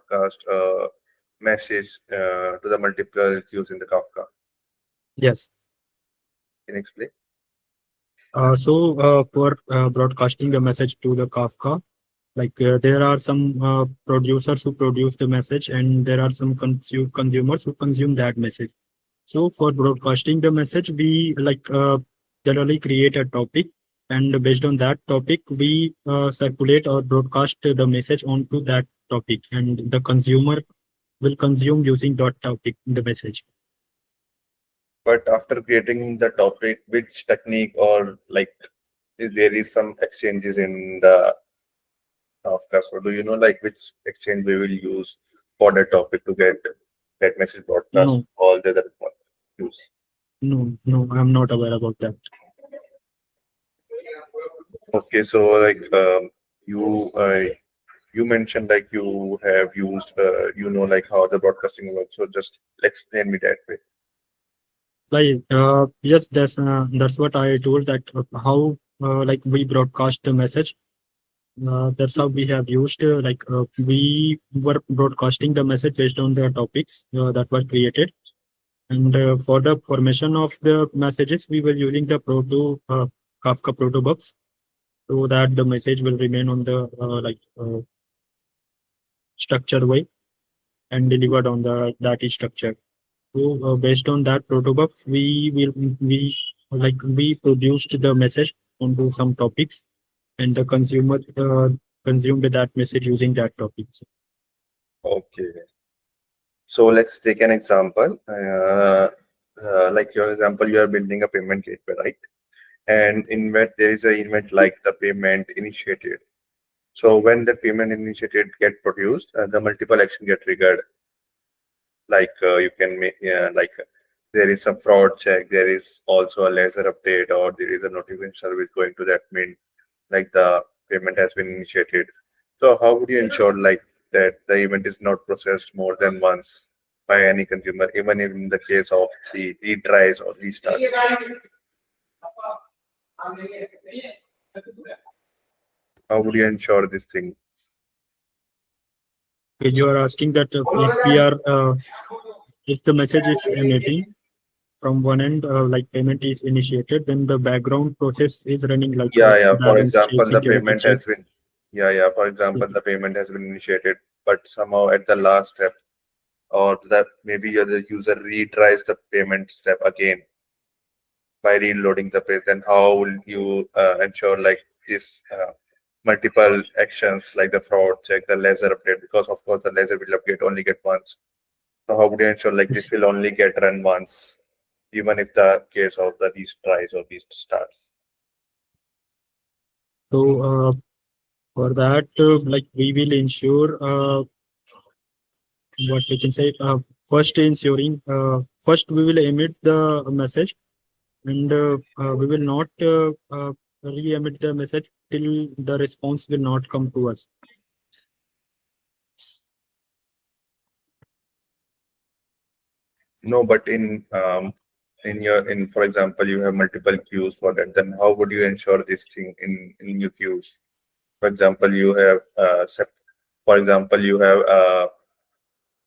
broadcast a message to the multiple queues in the Kafka. Yes. Can you explain? For broadcasting a message to the Kafka, there are some producers who produce the message, and there are some consumers who consume that message. So for broadcasting the message, we generally create a topic, and based on that topic, we circulate or broadcast the message onto that topic, and the consumer will consume using that topic, the message. But after creating the topic, which technique or like if there is some exchanges in the Kafka. So do you know like which exchange we will use for that topic to get that message broadcast No, all the other use? no, I'm not aware about that. Okay, so like you you mentioned like you have used like how the broadcasting works. So just explain me that way. Yes, that's what I told, that how we broadcast the message. That's how we have used. We were broadcasting the message based on the topics that were created, and for the formation of the messages, we were using the Kafka protobufs, so that the message will remain on the structured way and delivered on the that is structure. So based on that protobuf, we produced the message onto some topics, and the consumer consumed that message using that topics. Okay, so let's take an example. Like your example, you are building a payment gateway, right? And in that there is an event like the payment initiated. So when the payment initiated get produced, the multiple action get triggered. Like you can make like there is some fraud check, there is also a laser update, or there is a notification service going to that mean like the payment has been initiated. So how would you ensure like that the event is not processed more than once by any consumer, even in the case of the retries or restarts? How would you ensure this thing? You are asking that if the message is emitting from one end, payment is initiated, then the background process is running Yeah, yeah. For balance example, checks, the security payment has checks. been, yeah, yeah. For example, the payment has been initiated, but somehow at the last step, or that maybe the user retries the payment step again by reloading the page. Then how will you ensure like this multiple actions like the fraud check, the laser update? Because of course the laser will update only get once. So how would you ensure like this will only get run once, even if the case of the retries or restarts? So for that, we will ensure what we can say. First we will emit the message, and we will not re-emit the message till the response will not come to us. No, but in your in for example, you have multiple queues for that. Then how would you ensure this thing in your queues? For example, you have for example you have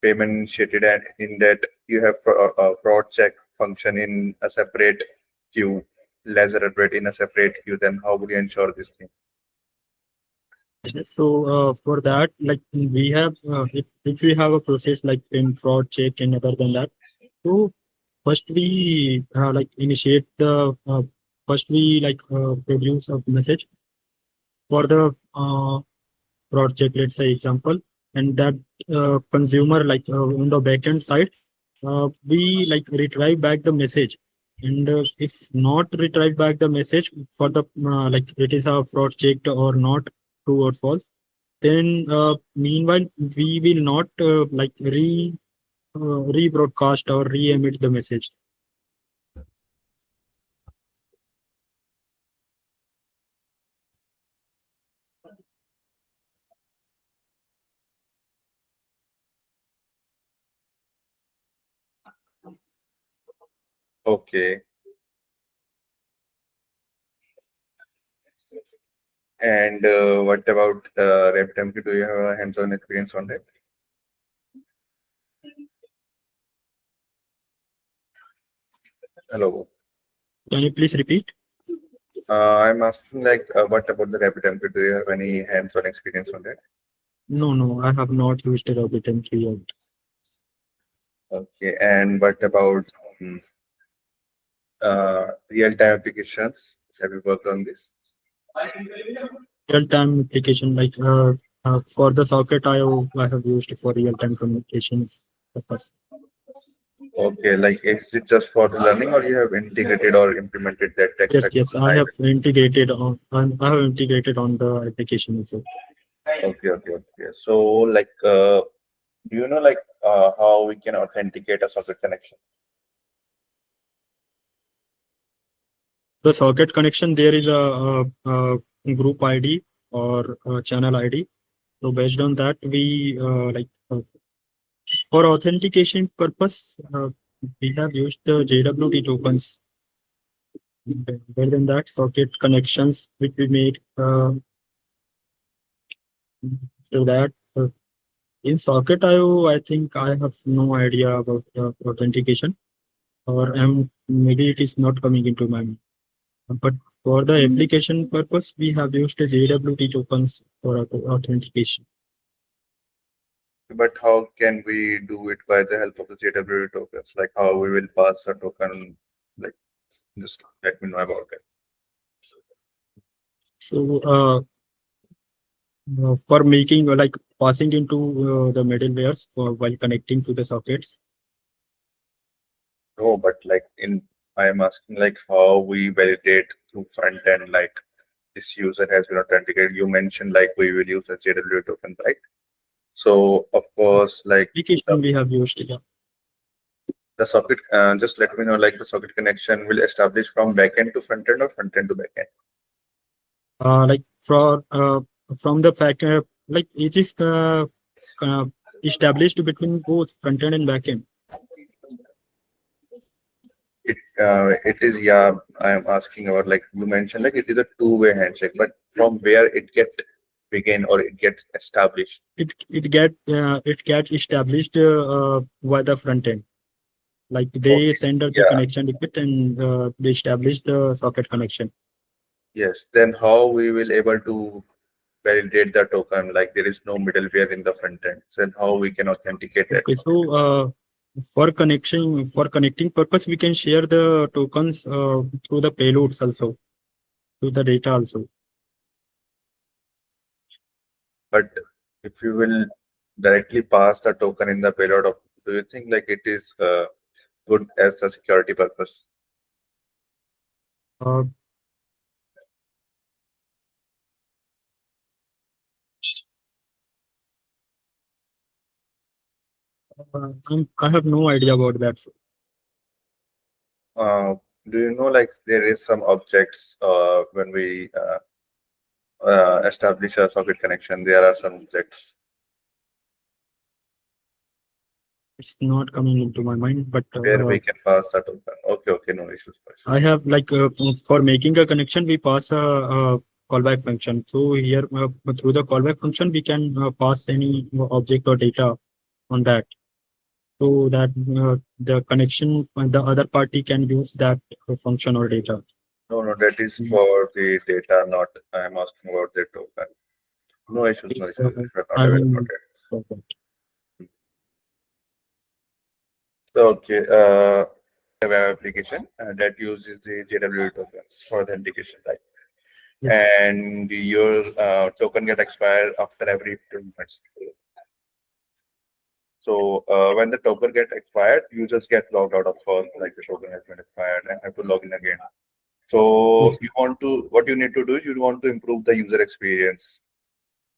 payment initiated, and in that you have a fraud check function in a separate queue, laser update in a separate queue. Then how would you ensure this thing? So for that, we have if we have a process like in fraud check and other than that, so first we initiate the first we produce a message for the project, let's say example, and that consumer on the backend side, we retrieve back the message, and if not retrieve back the message for the it is a fraud checked or not, true or false, then meanwhile we will not rebroadcast or re-emit the message. Okay. And what about RabbitMQ? Do you have a hands-on experience on that? Hello. Can you please repeat? I'm asking what about the RabbitMQ? Do you have any hands-on experience on that? No, I have not used a RabbitMQ yet. Okay. And what about um, real-time applications? Have you worked on this? Real-time application for the socketio, I have used for real-time communications purpose. Okay. Like, is it just for the learning, or you have integrated or implemented that tech stack? Yes, I have integrated on the application also. Okay. So, do you know how we can authenticate a socket connection? The socket connection, there is a group ID or a channel ID. So based on that, we for authentication purpose, we have used the JWT tokens. Better than that, socket connections which we made so that in socketio, I think I have no idea about authentication, or maybe it is not coming into my mind. But for the application purpose, we have used the JWT tokens for authentication. But how can we do it by the help of the JWT tokens? Like how we will pass a token? Like, just let me know about it. So for making like passing into the middlewares for while connecting to the sockets. No, but I am asking how we validate through front end, like this user has been authenticated. You mentioned we will use a JWT token, right? So of course, Application we have used, yeah. the socket, just let me know, the socket connection will establish from backend to front end or front end to backend. Like from the fact like it is established between both front end and back end. It is, yeah. I am asking about you mentioned it is a two-way handshake, but from where it gets begin or it gets established. It gets established by the front end. Like they Okay. send the Yeah. connection request and they establish the socket connection. Yes. Then how we will able to validate the token? Like there is no middleware in the front end. So then how we can authenticate that? Okay, so for connecting purpose, we can share the tokens through the payloads also, through the data also. But if you will directly pass the token in the payload of, do you think it is good as the security purpose? Uh, I have no idea about that. Do you know there is some objects when we establish a socket connection, there are some objects It's not coming into my mind, but where we can pass the token. Okay, no issues. I have for making a connection, we pass a callback function. So here through the callback function, we can pass any object or data on that, so that the connection, the other party can use that function or data. No, that is for the data, not I am asking about the token. No issues. If you're not I aware will. about it. Okay, web application that uses the JWT tokens for authentication, right? Yes. And your token get expired after every 15 minutes. So when the token get expired, you just get logged out of first, like the token has been expired and have to log in again. So Yes. what you need to do is you want to improve the user experience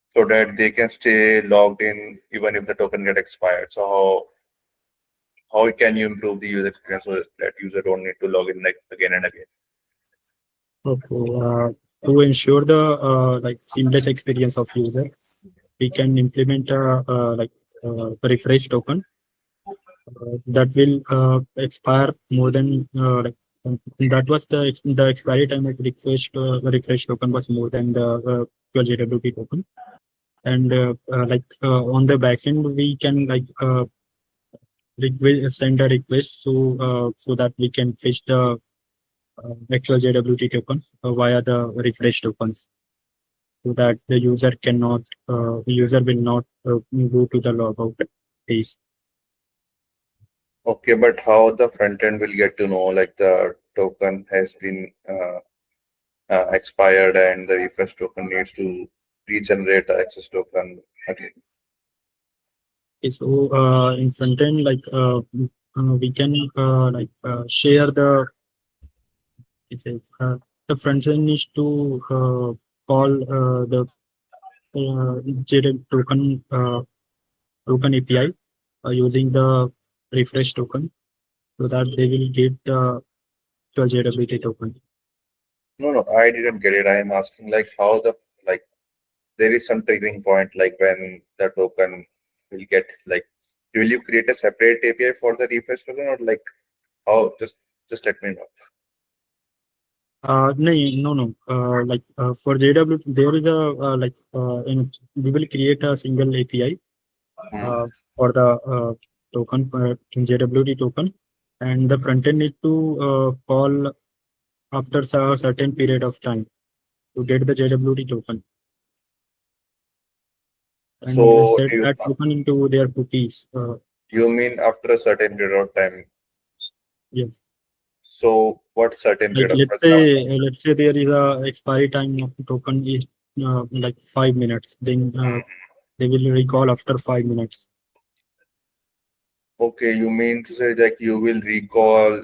so that they can stay logged in even if the token get expired. So how can you improve the user experience so that user don't need to log in again and again? Okay. To ensure the seamless experience of user, we can implement a refresh token that will expire more than that was the expiry time at refresh token was more than the 12 JWT token. And on the backend we can send a request so that we can fetch the actual JWT token via the refresh tokens, so that the user will not go to the logout phase. Okay, but how the front end will get to know like the token has been expired and the refresh token needs to regenerate the access token again? Okay, so in front end, like we can share the front end needs to call the JWT token API using the refresh token, so that they will get the JWT token. No, I didn't get it. I am asking like how the like there is some triggering point like when the token will get like will you create a separate API for the refresh token or like how just let me know. No. For JWT, there is we will create a single API Hmm. for the token in JWT token, and the front end need to call after a certain period of time to get the JWT token and So set that token into their cookies. you mean after a certain period of time? Yes. So what certain Like period of, for example? let's say there is a expiry time of the token is like 5 minutes. Then they will recall after 5 minutes. Okay, you mean to say like you will recall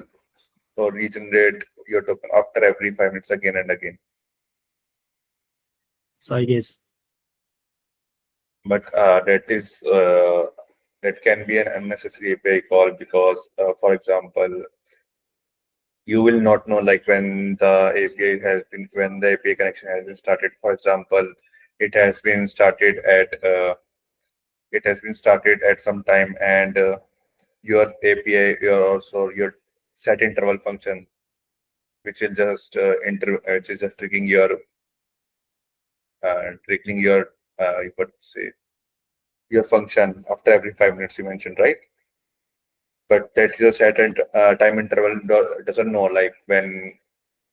or regenerate your token after every 5 minutes again and again. So I guess. But that can be an unnecessary API call because, for example, you will not know like when the API connection has been started. For example, it has been started at some time, and your API, your set interval function, which is just which is just triggering your you could say your function after every 5 minutes you mentioned, right? But that is a certain time interval doesn't know like when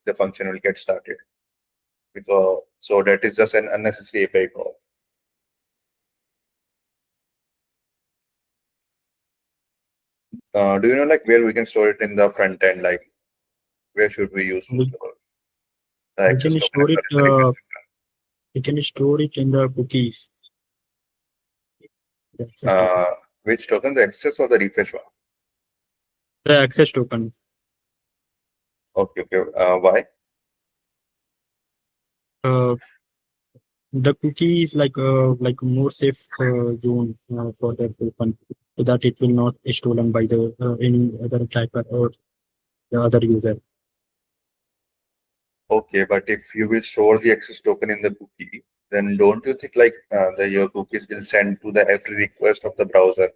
the function will get started, because so that is just an unnecessary API call. Do you know like where we can store it in the front end? Like where should we use to We, store the we access can token as store it. well as the request We can store it in the cookies. The access token? token. Which token, the access or the refresh one? The access token. Okay. Why? Uh, the cookie is like more safe zone for the token, so that it will not be stolen by the any other attacker or the other user. Okay, but if you will store the access token in the cookie, then don't you think like your cookies will send to the every request of the browser?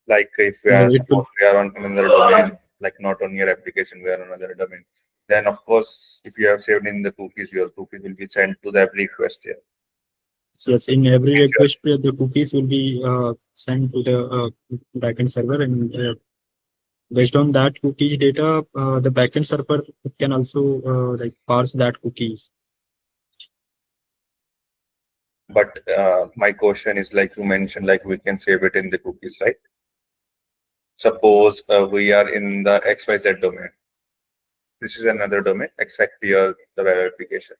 Like if we are It will. suppose we are on another domain, like not on your application, we are on another domain. Then of course, if you have saved in the cookies, your cookies will be sent to the every request here. Yes, in every request, the cookies will be sent to the backend server, and based on that cookies data, the backend server can also parse that cookies. But my question is like you mentioned, like we can save it in the cookies, right? Suppose we are in the XYZ domain. This is another domain, exactly the web application.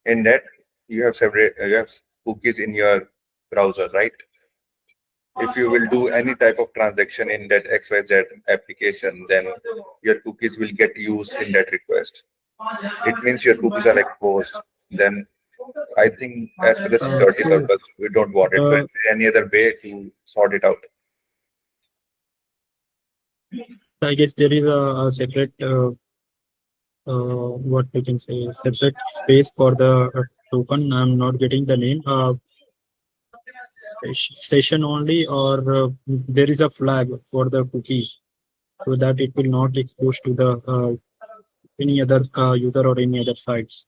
In that, you have cookies in your browser, right? If you will do any type of transaction in that XYZ application, then your cookies will get used in that request. It means your cookies are exposed. Then I think as for the security So purpose, we don't want it. So is the there any other way to sort it out? I guess there is a separate what we can say separate space for the token. I'm not getting the name. Session only, or there is a flag for the cookies, so that it will not expose to the any other user or any other sites.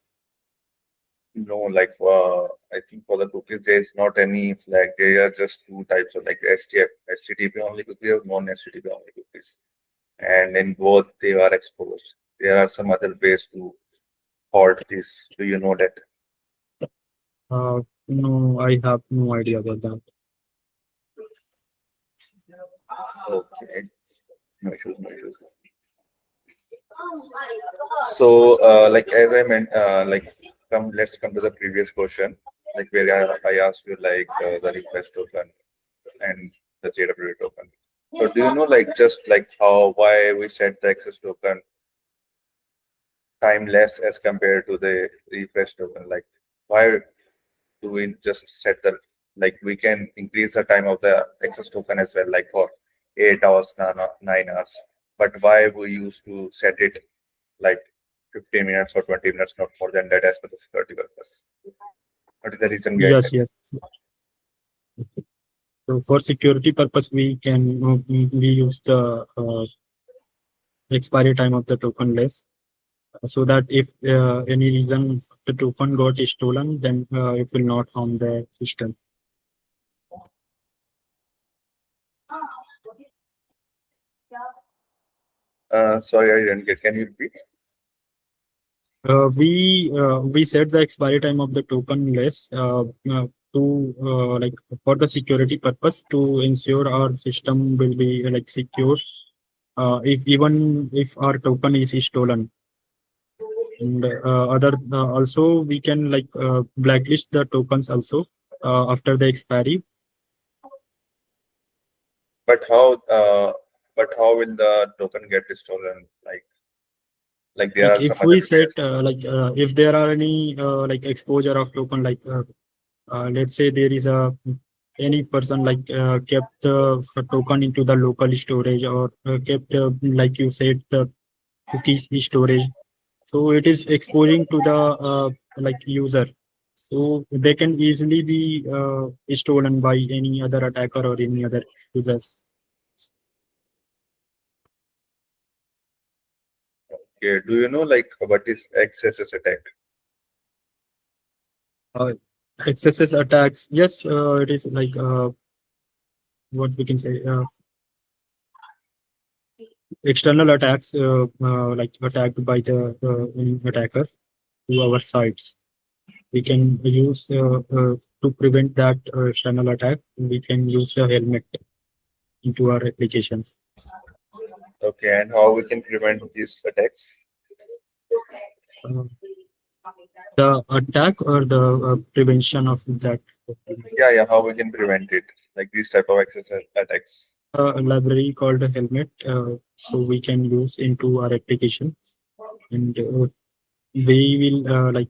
No, like I think for the cookies there is not any flag. There are just two types of like HTTP only cookies or non-HTTP only cookies, and in both they are exposed. There are some other ways to halt this. Do you know that? No, I have no idea about that. Okay, no issues, no issues. So, like as I meant, let's come to the previous question, like where I asked you like the request token and the JWT token. So, do you know like just like why we set the access token time less as compared to the refresh token? Like, why do we just set the like we can increase the time of the access token as well, like for 8 hours, 9 hours, but why we used to set it like 15 minutes or 20 minutes, not more than that, as per the security purpose? What is the reason behind Yes, that? yes. So for security purpose, we use the expiry time of the token less, so that if any reason the token got stolen, then it will not harm the system. Sorry, I didn't get. Can you repeat? We set the expiry time of the token less to like for the security purpose, to ensure our system will be like secure if even if our token is stolen. And other also we can like blacklist the tokens also after the expiry. But how will the token get stolen? Like there Like are some if other we set ways. if there are any like exposure of token, like let's say there is a any person like kept the token into the local storage, or kept like you said the cookies storage, so it is exposing to the like user, so they can easily be stolen by any other attacker or any other users. Okay, do you know like what is XSS attack? uh, XSS attacks, yes, it is like what we can say, external attacks, like attacked by the attacker to our sites. We can use to prevent that external attack. We can use a helmet into our application. Okay, and how we can prevent these attacks? Uh, the attack or the prevention of that. Yeah, how we can prevent it, like these type of XSS attacks. A library called a helmet, so we can use into our application, and we will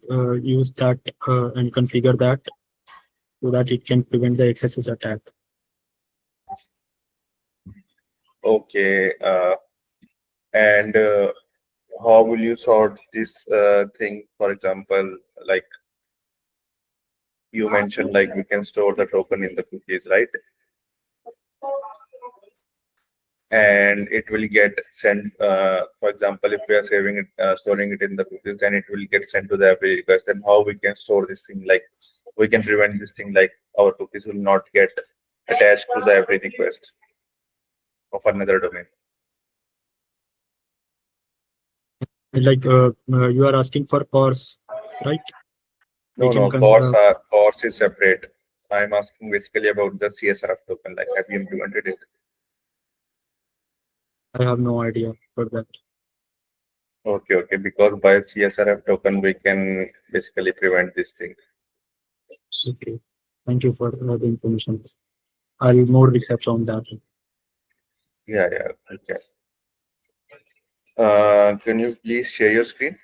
use that and configure that so that it can prevent the XSS attack. Okay, and how will you sort this thing? For example, like you mentioned, like we can store the token in the cookies, right? And it will get sent. For example, if we are saving it, storing it in the cookies, then it will get sent to the every request. Then how we can store this thing? Like we can prevent this thing, like our cookies will not get attached to the every request of another domain. Like you are asking for course, right? We No, can no, course is separate. I'm asking basically about the CSRF token. Like, have you implemented it? I have no idea for that. Okay, okay. Because by CSRF token, we can basically prevent this thing. Okay, thank you for the information. I'll more research on that. Yeah, yeah. Okay. Can you please share your screen?